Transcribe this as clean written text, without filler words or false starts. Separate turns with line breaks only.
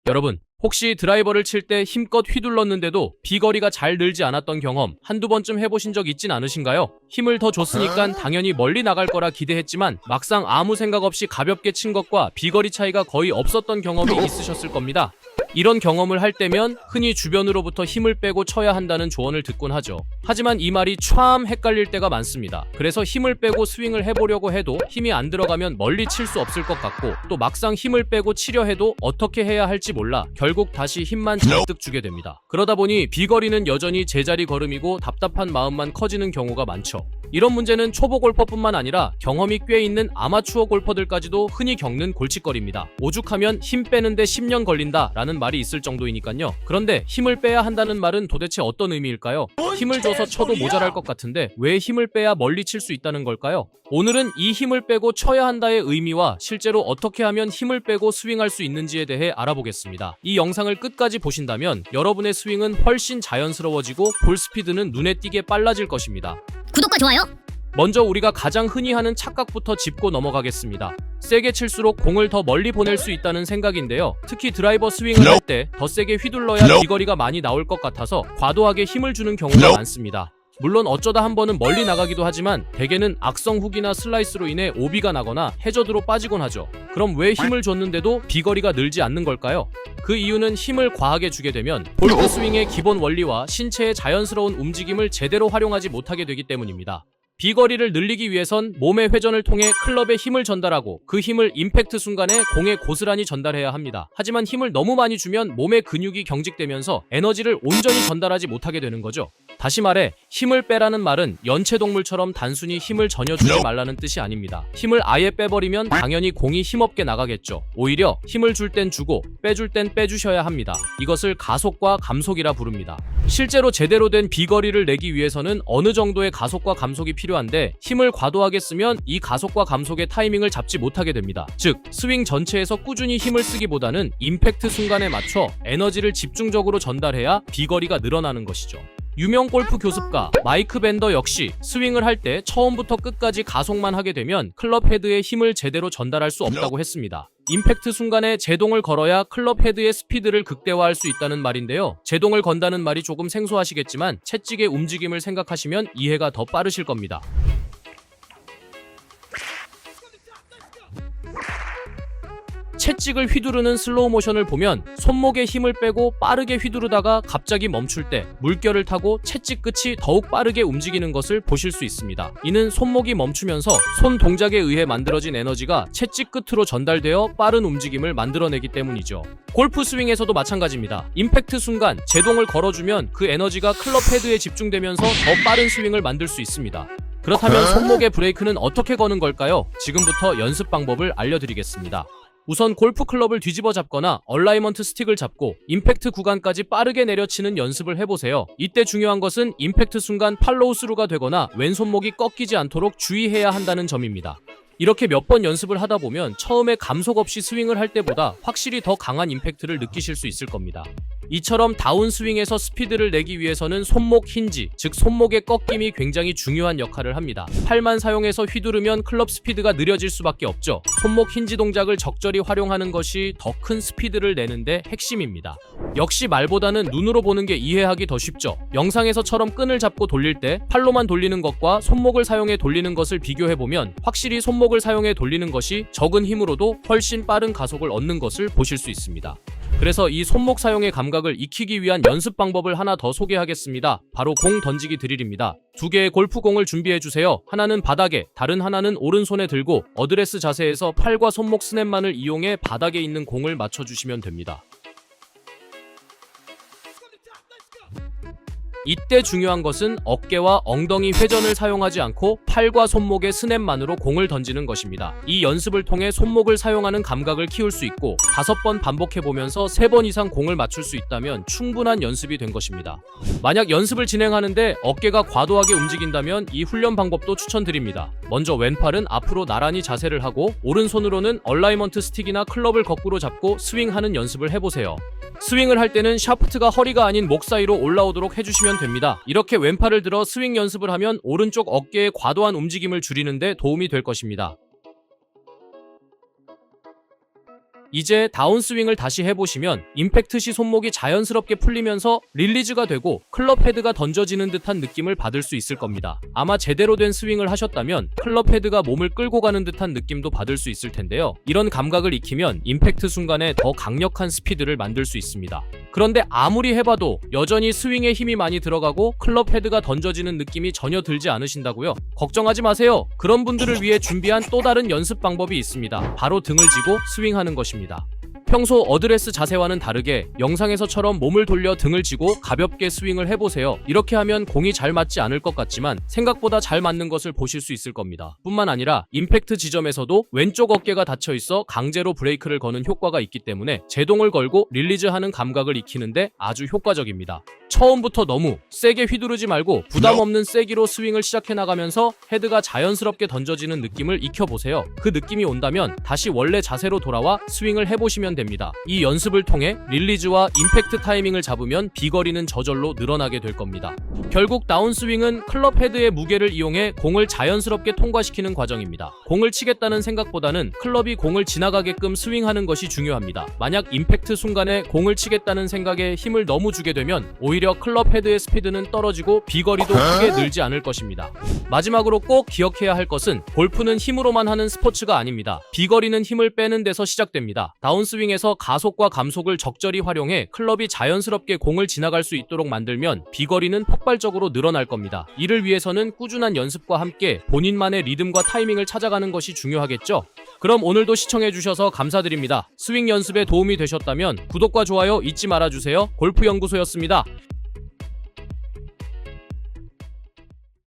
여러분, 혹시 드라이버를 칠 때 힘껏 휘둘렀는데도 비거리가 잘 늘지 않았던 경험 한두 번쯤 해보신 적 있진 않으신가요? 힘을 더 줬으니까 당연히 멀리 나갈 거라 기대했지만 막상 아무 생각 없이 가볍게 친 것과 비거리 차이가 거의 없었던 경험이 있으셨을 겁니다. 이런 경험을 할 때면 흔히 주변으로부터 힘을 빼고 쳐야 한다는 조언을 듣곤 하죠. 하지만 이 말이 참 헷갈릴 때가 많습니다. 그래서 힘을 빼고 스윙을 해보려고 해도 힘이 안 들어가면 멀리 칠 수 없을 것 같고, 또 막상 힘을 빼고 치려 해도 어떻게 해야 할지 몰라 결국 다시 힘만 잔뜩 주게 됩니다. 그러다 보니 비거리는 여전히 제자리 걸음이고 답답한 마음만 커지는 경우가 많죠. 이런 문제는 초보 골퍼뿐만 아니라 경험이 꽤 있는 아마추어 골퍼들까지도 흔히 겪는 골칫거리입니다. 오죽하면 힘 빼는데 10년 걸린다 라는 말이 있을 정도이니까요. 그런데 힘을 빼야 한다는 말은 도대체 어떤 의미일까요? 힘을 줘서 쳐도 모자랄 것 같은데 왜 힘을 빼야 멀리 칠 수 있다는 걸까요? 오늘은 이 힘을 빼고 쳐야 한다의 의미와 실제로 어떻게 하면 힘을 빼고 스윙할 수 있는지에 대해 알아보겠습니다. 이 영상을 끝까지 보신다면 여러분의 스윙은 훨씬 자연스러워지고 볼 스피드는 눈에 띄게 빨라질 것입니다.
구독과 좋아요.
먼저 우리가 가장 흔히 하는 착각부터 짚고 넘어가겠습니다. 세게 칠수록 공을 더 멀리 보낼 수 있다는 생각인데요. 특히 드라이버 스윙을 할 때 더 세게 휘둘러야 비거리가 많이 나올 것 같아서 과도하게 힘을 주는 경우가 많습니다. 물론 어쩌다 한 번은 멀리 나가기도 하지만 대개는 악성 훅이나 슬라이스로 인해 오비가 나거나 해저드로 빠지곤 하죠. 그럼 왜 힘을 줬는데도 비거리가 늘지 않는 걸까요? 그 이유는 힘을 과하게 주게 되면 골프 스윙의 기본 원리와 신체의 자연스러운 움직임을 제대로 활용하지 못하게 되기 때문입니다. 비거리를 늘리기 위해선 몸의 회전을 통해 클럽에 힘을 전달하고 그 힘을 임팩트 순간에 공에 고스란히 전달해야 합니다. 하지만 힘을 너무 많이 주면 몸의 근육이 경직되면서 에너지를 온전히 전달하지 못하게 되는 거죠. 다시 말해 힘을 빼라는 말은 연체동물처럼 단순히 힘을 전혀 주지 말라는 뜻이 아닙니다. 힘을 아예 빼버리면 당연히 공이 힘없게 나가겠죠. 오히려 힘을 줄 땐 주고 빼줄 땐 빼주셔야 합니다. 이것을 가속과 감속이라 부릅니다. 실제로 제대로 된 비거리를 내기 위해서는 어느 정도의 가속과 감속이 필요한데 힘을 과도하게 쓰면 이 가속과 감속의 타이밍을 잡지 못하게 됩니다. 즉 스윙 전체에서 꾸준히 힘을 쓰기보다는 임팩트 순간에 맞춰 에너지를 집중적으로 전달해야 비거리가 늘어나는 것이죠. 유명 골프 교습가 마이크 밴더 역시 스윙을 할 때 처음부터 끝까지 가속만 하게 되면 클럽 헤드에 힘을 제대로 전달할 수 없다고 했습니다. 임팩트 순간에 제동을 걸어야 클럽 헤드의 스피드를 극대화할 수 있다는 말인데요. 제동을 건다는 말이 조금 생소하시겠지만 채찍의 움직임을 생각하시면 이해가 더 빠르실 겁니다. 채찍을 휘두르는 슬로우 모션을 보면 손목에 힘을 빼고 빠르게 휘두르다가 갑자기 멈출 때 물결을 타고 채찍 끝이 더욱 빠르게 움직이는 것을 보실 수 있습니다. 이는 손목이 멈추면서 손 동작에 의해 만들어진 에너지가 채찍 끝으로 전달되어 빠른 움직임을 만들어내기 때문이죠. 골프 스윙에서도 마찬가지입니다. 임팩트 순간 제동을 걸어주면 그 에너지가 클럽 헤드에 집중되면서 더 빠른 스윙을 만들 수 있습니다. 그렇다면 손목의 브레이크는 어떻게 거는 걸까요? 지금부터 연습 방법을 알려드리겠습니다. 우선 골프 클럽을 뒤집어 잡거나 얼라이먼트 스틱을 잡고 임팩트 구간까지 빠르게 내려치는 연습을 해보세요. 이때 중요한 것은 임팩트 순간 팔로우 스루가 되거나 왼손목이 꺾이지 않도록 주의해야 한다는 점입니다. 이렇게 몇 번 연습을 하다 보면 처음에 감속 없이 스윙을 할 때보다 확실히 더 강한 임팩트를 느끼실 수 있을 겁니다. 이처럼 다운스윙에서 스피드를 내기 위해서는 손목 힌지, 즉 손목의 꺾임이 굉장히 중요한 역할을 합니다. 팔만 사용해서 휘두르면 클럽 스피드가 느려질 수밖에 없죠. 손목 힌지 동작을 적절히 활용하는 것이 더 큰 스피드를 내는데 핵심입니다. 역시 말보다는 눈으로 보는 게 이해하기 더 쉽죠. 영상에서처럼 끈을 잡고 돌릴 때 팔로만 돌리는 것과 손목을 사용해 돌리는 것을 비교해보면 확실히 손목을 사용해 돌리는 것이 적은 힘으로도 훨씬 빠른 가속을 얻는 것을 보실 수 있습니다. 그래서 이 손목 사용의 감각을 익히기 위한 연습 방법을 하나 더 소개하겠습니다. 바로 공 던지기 드릴입니다. 두 개의 골프공을 준비해주세요. 하나는 바닥에, 다른 하나는 오른손에 들고 어드레스 자세에서 팔과 손목 스냅만을 이용해 바닥에 있는 공을 맞춰주시면 됩니다. 이때 중요한 것은 어깨와 엉덩이 회전을 사용하지 않고 팔과 손목의 스냅만으로 공을 던지는 것입니다. 이 연습을 통해 손목을 사용하는 감각을 키울 수 있고 5번 반복해보면서 3번 이상 공을 맞출 수 있다면 충분한 연습이 된 것입니다. 만약 연습을 진행하는데 어깨가 과도하게 움직인다면 이 훈련 방법도 추천드립니다. 먼저 왼팔은 앞으로 나란히 자세를 하고 오른손으로는 얼라이먼트 스틱이나 클럽을 거꾸로 잡고 스윙하는 연습을 해보세요. 스윙을 할 때는 샤프트가 허리가 아닌 목 사이로 올라오도록 해주시면 됩니다. 이렇게 왼팔을 들어 스윙 연습을 하면 오른쪽 어깨의 과도한 움직임을 줄이는 데 도움이 될 것입니다. 이제 다운스윙을 다시 해보시면 임팩트 시 손목이 자연스럽게 풀리면서 릴리즈가 되고 클럽 헤드가 던져지는 듯한 느낌을 받을 수 있을 겁니다. 아마 제대로 된 스윙을 하셨다면 클럽 헤드가 몸을 끌고 가는 듯한 느낌도 받을 수 있을 텐데요. 이런 감각을 익히면 임팩트 순간에 더 강력한 스피드를 만들 수 있습니다. 그런데 아무리 해봐도 여전히 스윙에 힘이 많이 들어가고 클럽 헤드가 던져지는 느낌이 전혀 들지 않으신다고요? 걱정하지 마세요. 그런 분들을 위해 준비한 또 다른 연습 방법이 있습니다. 바로 등을 쥐고 스윙하는 것입니다. 평소 어드레스 자세와는 다르게 영상에서처럼 몸을 돌려 등을 쥐고 가볍게 스윙을 해보세요. 이렇게 하면 공이 잘 맞지 않을 것 같지만 생각보다 잘 맞는 것을 보실 수 있을 겁니다. 뿐만 아니라 임팩트 지점에서도 왼쪽 어깨가 닫혀있어 강제로 브레이크를 거는 효과가 있기 때문에 제동을 걸고 릴리즈하는 감각을 익히는데 아주 효과적입니다. 처음부터 너무 세게 휘두르지 말고 부담 없는 세기로 스윙을 시작해 나가면서 헤드가 자연스럽게 던져지는 느낌을 익혀보세요. 그 느낌이 온다면 다시 원래 자세로 돌아와 스윙을 해보시면 됩니다. 이 연습을 통해 릴리즈와 임팩트 타이밍을 잡으면 비거리는 저절로 늘어나게 될 겁니다. 결국 다운스윙은 클럽 헤드의 무게를 이용해 공을 자연스럽게 통과시키는 과정입니다. 공을 치겠다는 생각보다는 클럽이 공을 지나가게끔 스윙하는 것이 중요합니다. 만약 임팩트 순간에 공을 치겠다는 생각에 힘을 너무 주게 되면 오히려 클럽 헤드의 스피드는 떨어지고 비거리도 크게 늘지 않을 것입니다. 마지막으로 꼭 기억해야 할 것은 골프는 힘으로만 하는 스포츠가 아닙니다. 비거리는 힘을 빼는 데서 시작됩니다. 다운스윙에서 가속과 감속을 적절히 활용해 클럽이 자연스럽게 공을 지나갈 수 있도록 만들면 비거리는 폭발적으로 늘어날 겁니다. 이를 위해서는 꾸준한 연습과 함께 본인만의 리듬과 타이밍을 찾아가는 것이 중요하겠죠? 그럼 오늘도 시청해주셔서 감사드립니다. 스윙 연습에 도움이 되셨다면 구독과 좋아요 잊지 말아주세요. 골프연구소였습니다.